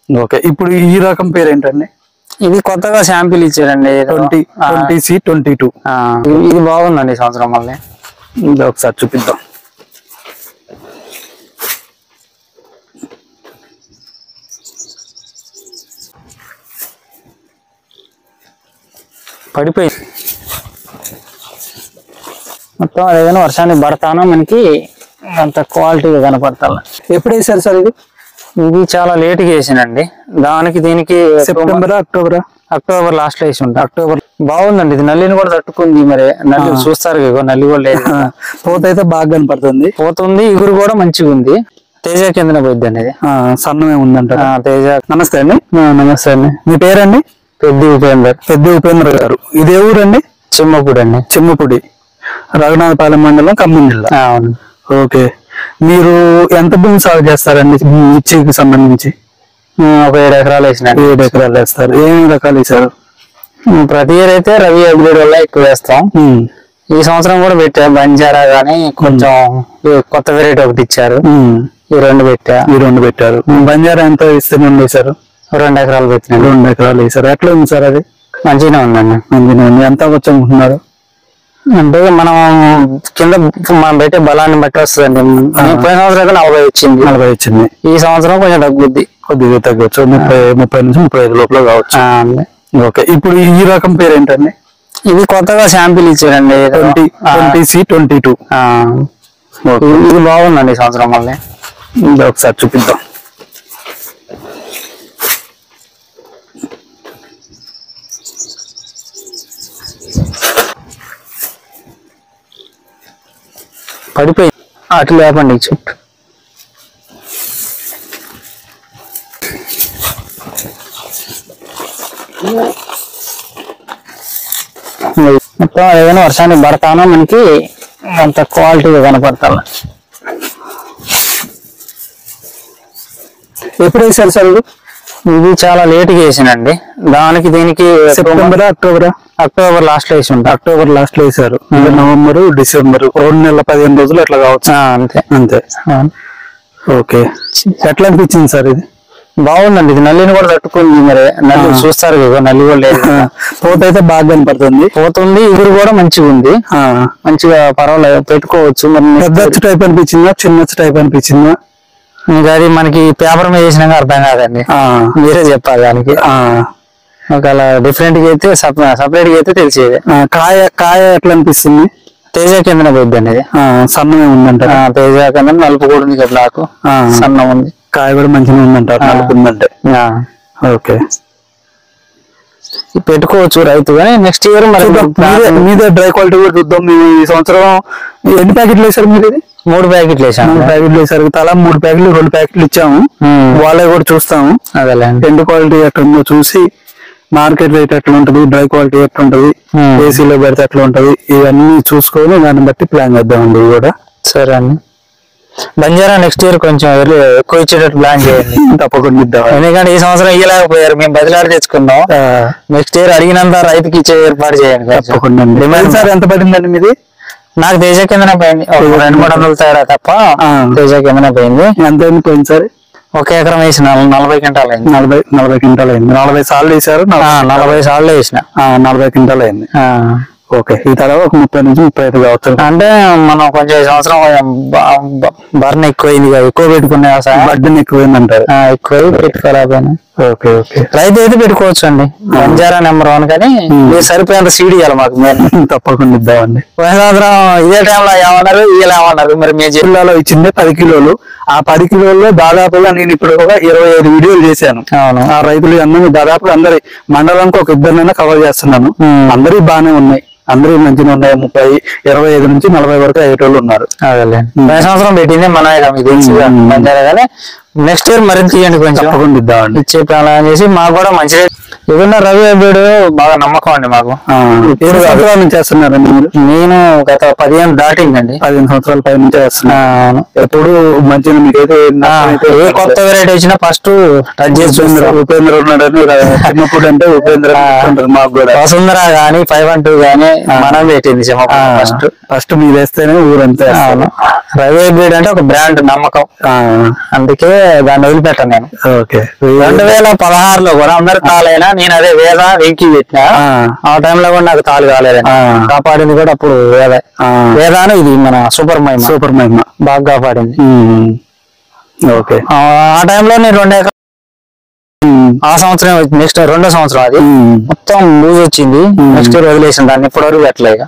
Okay, ఇప్పుడు ఈ రకం పేరు ఏంటండి? ఇది కొత్తగా శాంపిల్ ఇచ్చారండి 2022. ఇది బాగుందండి ఈ సంవత్సరం. మళ్ళీ ఒకసారి చూపిద్దాం. పడిపోయింది మొత్తం. ఏదైనా వర్షానికి పడతానో మనకి అంత క్వాలిటీగా కనపడతా. ఎప్పుడు వేసారు సార్ ఇది? ఇది చాలా లేట్గా వేసానండి. దానికి దీనికి అక్టోబర్ లాస్ట్ లో వేసి ఉంటా. అక్టోబర్ బాగుందండి. ఇది నల్లిని కూడా తట్టుకుంది. మరి నల్లి చూస్తారు కదా, నల్లి కూడా లేదు. పూత అయితే బాగా కనపడుతుంది. పోతుంది, ఇగురు కూడా మంచిగా ఉంది. తేజ కిందన పోయిద్ది అండి. ఇది సన్నమే ఉందంట. తేజ. నమస్తే అండి. నమస్తే అండి. మీ పేరండి? పెద్ద ఉపేందర్ గారు. ఇదే ఊరండి? చిమ్మపూడి అండి. చిమ్మపూడి, రఘునాథపాలెం మండలం, ఖమ్మం జిల్లా. అవును. ఓకే, మీరు ఎంత భూమి సాగు చేస్తారండి మిర్చికి సంబంధించి? ఒక 7 ఎకరాలు వేసిన. 7 ఎకరాలు వేస్తారు. ఏమేమి రకాలు వేసారు? ప్రతి ఇయర్ అయితే రవి హైబ్రిడ్ వల్ల ఎక్కువ వేస్తాం. ఈ సంవత్సరం కూడా పెట్టా బంజారా గానీ కొంచెం కొత్త వెరైటీ ఒకటి ఇచ్చారు. ఈ రెండు పెట్టారు. బంజారా ఎంత విస్తీర్ణం వేశారు? 2 ఎకరాలు పెట్టినా. 2 ఎకరాలు వేసారు. ఎట్లా ఉంది సార్ అది? మంచిగానే ఉందండి. మంచిగా ఉంది. ఎంత వచ్చి అనుకుంటున్నారు? అంటే మనం కింద మనం పెట్టే బలాన్ని బట్టి వస్తుందండి. పోయిన సంవత్సరం అయితే 40 వచ్చింది. ఈ సంవత్సరం కొంచెం తగ్గుద్ది. కొద్దిగా తగ్గొచ్చు. 30 నుంచి 35 లోపల కావచ్చు. ఓకే, ఇప్పుడు ఈ రకం పేరు ఏంటండి? ఇది కొత్తగా శాంపిల్ ఇచ్చారండి 2022. ఇది బాగుందండి ఈ సంవత్సరం. మళ్ళీ ఒకసారి చూపిద్దాం. పడిపోయి అటు లేపండి చుట్టూ. మొత్తం ఏదైనా వర్షానికి పడతానో మనకి అంత క్వాలిటీగా కనపడతా. ఎప్పుడు వేసారు సార్ ఇది? ఇది చాలా లేట్గా వేసానండి. దానికి దీనికి అక్టోబర్ లాస్ట్ లో వేసి ఉంటా. అక్టోబర్ లాస్ట్ లో వేసారు. నవంబర్, డిసెంబర్ 2 నెలల 15 రోజులు అట్లా కావచ్చు. అంతే. ఓకే, ఎట్లా అనిపించింది సార్ ఇది? బాగుందండి. ఇది నల్లిని కూడా తట్టుకుంది. మరి నల్లి చూస్తారు కదా, నల్లి కూడా లేదు. పూత అయితే బాగా కనపడుతుంది. పోతుంది, ఇగురు కూడా మంచిగా ఉంది. మంచిగా పర్వాలేదు, పెట్టుకోవచ్చు. మరి పెద్ద టైప్ అనిపించిందా, చిన్న టైప్ అనిపించిందా? ఇంకా అది మనకి పేపర్ మీద వేసినాక అర్థం కాదండి. మీరే చెప్పాలి దానికి. ఒకవేళ డిఫరెంట్ గా అయితే సపరేట్ గా అయితే తెలిసేది. కాయ ఎట్లా అనిపిస్తుంది? తేజ కిందనే పోయిద్దండి. ఇది సన్నమే ఉందంట. తేజ కింద నలుపు కూడా ఉంది కదా, బ్లాక్ సన్న ఉంది. కాయ కూడా మంచిగా ఉందంట, నలుపు ఉందంటే. ఓకే, పెట్టుకోవచ్చు రైతు. కానీ నెక్స్ట్ ఇయర్ మరి మీద డ్రై క్వాలిటీ కూడా చూద్దాం. మేము ఈ సంవత్సరం ఎన్ని ప్యాకెట్లు వేసారు మీరు? ఇది 3 ప్యాకెట్లు వేసాము. 3 ప్యాకెట్లు వేసారు. తలా 3 ప్యాకెట్లు 2 ప్యాకెట్లు ఇచ్చాము. వాళ్ళే కూడా చూస్తాము. అదే ఎండు క్వాలిటీ ఎట్లా ఉందో చూసి, మార్కెట్ రేట్ ఎట్లా ఉంటది, డ్రై క్వాలిటీ ఎట్లా ఉంటది, ఏసీలో పెడితే ఎట్లా ఉంటది, ఇవన్నీ చూసుకొని దాన్ని బట్టి ప్లాన్ చేద్దామండి. ఇది కూడా సరే అండి. బంజారా నెక్స్ట్ ఇయర్ కొంచెం ఎక్కువ ఇచ్చేటట్టు ప్లాన్ చేయండి. తప్పకుండా ఇద్దాం. ఎందుకంటే ఈ సంవత్సరం ఇయ్యలేకపోయారు, మేము బదిలాడి తెచ్చుకున్నాం. నెక్స్ట్ ఇయర్ అడిగినంత రైతుకి ఇచ్చే ఏర్పాటు చేయండి. తప్పకుండా. సార్ ఎంత పడిందండి మీది? నాకు తేజ కిందనే పోయింది. 200-300 తేడా తప్ప తేజ కిందనే పోయింది. ఎంత పోయింది సార్? 1 ఎకరం వేసిన 40 క్వింటాలు అయింది. 40 క్వింటాలు అయింది. 40 సార్లు వేసారు. 40 సార్లు వేసిన 40 క్వింటాలు అయింది. ఓకే, ఈ తర్వాత ఒక 30 నుంచి 35 కావచ్చు. అంటే మనం కొంచెం ఈ సంవత్సరం బర్న్ ఎక్కువైంది కదా, ఎక్కువ పెట్టుకునే బర్డన్ ఎక్కువైందంటారు. ఎక్కువ పెట్టుకోలేకపోయినా. ఓకే ఓకే, రైతు అయితే పెట్టుకోవచ్చు అండి. బంజారా నెంబర్ 1. కానీ మీరు సరిపోయేంత సీడ్ ఇవ్వాలి మాకు. మేము తప్పకుండా ఇద్దామండి. పోయిన సంవత్సరం ఇదే టైంలో ఏమన్నారు, ఇలా ఏమన్నారు. మరి మీ జిల్లాలో ఇచ్చింది 10 కిలోలు. ఆ 10 కిలోల్లో దాదాపుగా నేను ఇప్పుడు ఒక 25 వీడియోలు చేశాను. అవును, ఆ రైతులు అందరూ దాదాపుగా అందరి మండలానికి ఒక 2 కవర్ చేస్తున్నాను. అందరూ బాగానే ఉన్నాయి, అందరూ మంచిగా ఉన్నాయి. 25 నుంచి 40 వరకు అయ్యేటోళ్ళు ఉన్నారు. అదే పోయిన సంవత్సరం పెట్టింది మనమే మీకు తెలుసు బంజారా. కానీ నెక్స్ట్ ఇయర్ మరింత తీయండి, కొంచెం ఇచ్చే ప్లాన్ చేసి మాకు కూడా మంచిగా. ఏదన్నా రవి హైబ్రిడ్ బాగా నమ్మకం అండి మాకు. ఎన్ని సంవత్సరాల నుంచి చేస్తున్నారండి మీరు? నేను గత 15 దాటిందండి. 15 సంవత్సరాల పై నుంచి చేస్తున్నాను. ఎప్పుడు మధ్యన మీకైతే ఏ కొత్త వెరైటీ వచ్చినా ఫస్ట్ టచ్ చేసి చూస్తారు. ఉపేంద్ర ఉన్నాడని చిన్నప్పుడు అంటే ఉపేంద్ర మాకు కూడా వసుంధర గానీ 512 గానీ మనం పెట్టింది ఫస్ట్ మీరు వేస్తేనే ఊరంతా. రవి హైబ్రిడ్ అంటే ఒక బ్రాండ్ నమ్మకం, అందుకే దాన్ని వదిలిపెట్టాను నేను. 2016లో కూడా అందరు తాళైనా నేను అదే వేద వెంకి పెట్టినా. ఆ టైంలో కూడా నాకు తాళు కాలేదండి. కాపాడింది కూడా అప్పుడు వేదాను ఇది మన సూపర్ మహిమ బాగా కాపాడింది. ఓకే. ఆ టైంలో నేను 2 ఎకరాలు ఆ సంవత్సరం నెక్స్ట్ 2వ సంవత్సరం అది మొత్తం లూజ్ వచ్చింది. నెక్స్ట్ ఇయర్ వదిలేసిన దాన్ని ఇప్పటివరకు పెట్టలేదు.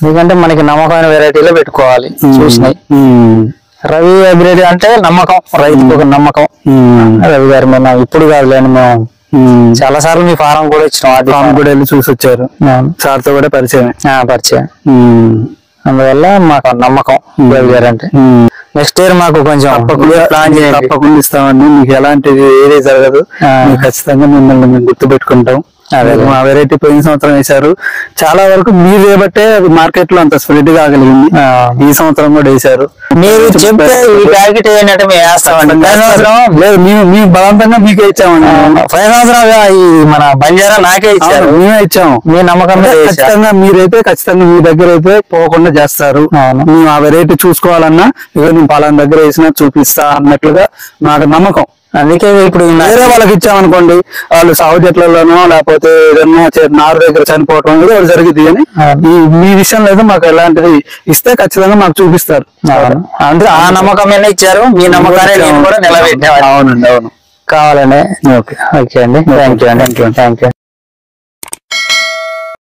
ఎందుకంటే మనకి నమ్మకమైన వెరైటీలో పెట్టుకోవాలి. చూసినాయి రవి హైబ్రిడ్ అంటే నమ్మకం, రైతుకు ఒక నమ్మకం. రవి గారు మేము ఇప్పుడు కాదులేండి, మేము చాలా సార్లు మీ ఫారం కూడా ఇచ్చినాం. అది ఫారం కూడా వెళ్ళి చూసి వచ్చారు. సార్ తో కూడా పరిచయం. అందువల్ల మాకు నమ్మకం రవి గారు అంటే. నెక్స్ట్ ఇయర్ మాకు కొంచెం ప్లాన్ చేయండి. తప్పకుండా ఇస్తామండి. మీకు ఎలాంటిది ఏది జరగదు. ఖచ్చితంగా మిమ్మల్ని మేము గుర్తు పెట్టుకుంటాం. మా వెరైటీ పోయిన సంవత్సరం వేశారు. చాలా వరకు మీరు వేయబట్టే మార్కెట్ లో అంత స్ప్రెడ్ కాగలిగింది. ఈ సంవత్సరం కూడా వేశారు. మీరు చెప్తే ఈ ప్యాకెట్ ఏంటంటే మేము వేస్తామండి. లేదు, మేము బలవంతంగా మీకే ఇచ్చామండి. 5 సంవత్సరాలుగా ఈ మన బంజారా నాకే ఇచ్చారు, మేమే ఇచ్చాము. మీ నమ్మకం ఖచ్చితంగా మీరైతే ఖచ్చితంగా మీ దగ్గర అయితే పోకుండా చేస్తారు. మేము ఆ వెరైటీ చూసుకోవాలన్నా ఇక నేను పలానా దగ్గర వేసినా చూపిస్తా అన్నట్లుగా నాకు నమ్మకం. అందుకే ఇప్పుడు వేరే వాళ్ళకి ఇచ్చామనుకోండి, వాళ్ళు సాగు చెట్లలోనో లేకపోతే ఏదన్నా నారు దగ్గర చనిపోవటం కూడా వాళ్ళు జరిగింది. అని మీ విషయంలో అయితే మాకు ఎలాంటిది ఇస్తే ఖచ్చితంగా మాకు చూపిస్తారు. అంటే ఆ నమ్మకం ఇచ్చారు, మీ నమ్మకాన్ని నేను కూడా నిలబెట్టాను. అవునండి, అవును. కావాలండి. ఓకే అండి, థ్యాంక్ యూ.